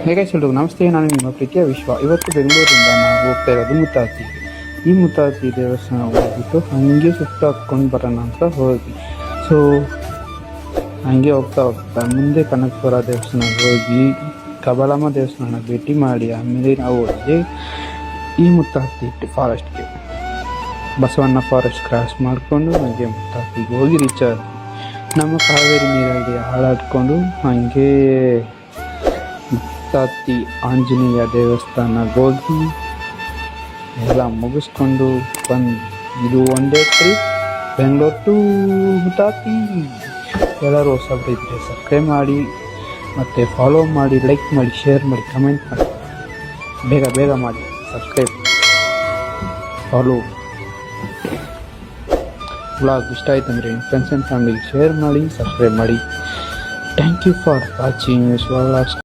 ಹೇಗೆ ಎಲ್ರಿಗೂ ನಮಸ್ತೆ. ನಾನು ನಿಮ್ಮ ಪ್ರೀತಿಯ ವಿಶ್ವ. ಇವತ್ತು ಬೆಂಗಳೂರಿಂದ ನಾವು ಹೋಗ್ತಾ ಇರೋದು ಮುತ್ತಾತಿ. ಈ ಮುತ್ತಾತಿ ದೇವಸ್ಥಾನ ಹೋಗ್ಬಿಟ್ಟು ಹಾಗೆ ಸುತ್ತ ಹಾಕ್ಕೊಂಡು ಬರೋಣ ಅಂತ ಹೋಗಿ. ಸೊ ಹಾಗೆ ಹೋಗ್ತಾ ಮುಂದೆ ಕನಕಪುರ ದೇವಸ್ಥಾನ ಹೋಗಿ ಕಬಲಮ್ಮ ದೇವಸ್ಥಾನ ಭೇಟಿ ಮಾಡಿ ಆಮೇಲೆ ನಾವು ಹೋಗಿ ಈ ಮುತ್ತಾತಿ ಫಾರೆಸ್ಟ್ಗೆ ಬಸವಣ್ಣ ಫಾರೆಸ್ಟ್ ಕ್ರಾಸ್ ಮಾಡಿಕೊಂಡು ಹಾಗೆ ಮುತ್ತಾತಿಗೆ ಹೋಗಿ ರೀಚ್ ಆಗಿ ನಮ್ಮ ಕಾವೇರಿ ನೀರಲ್ಲಿ ಹಾಳಾಡ್ಕೊಂಡು ಹಾಗೆ ಮುತ್ತಾತಿ ಆಂಜನೇಯ ದೇವಸ್ಥಾನಕ್ಕೆ ಹೋಗಿ ಎಲ್ಲ ಮುಗಿಸ್ಕೊಂಡು ಬಂದು ಇದು one day trip Bengaluru to Muthathi. ಎಲ್ಲರೂ ಹೊಸಬ್ರು ಇದ್ದರೆ ಸಬ್ಸ್ಕ್ರೈಬ್ ಮಾಡಿ ಮತ್ತು ಫಾಲೋ ಮಾಡಿ, ಲೈಕ್ ಮಾಡಿ, ಶೇರ್ ಮಾಡಿ, ಕಮೆಂಟ್ ಮಾಡಿ, ಬೇಗ ಮಾಡಿ ಸಬ್ಸ್ಕ್ರೈಬ್ ಫಾಲೋ. ವ್ಲಾಗ್ ಇಷ್ಟ ಆಯ್ತು ಅಂದರೆ ಫ್ರೆಂಡ್ಸ್ ಆ್ಯಂಡ್ ಫ್ಯಾಮಿಲಿಗೆ ಶೇರ್ ಮಾಡಿ, ಸಬ್ಸ್ಕ್ರೈಬ್ ಮಾಡಿ. Thank you for watching vlogs.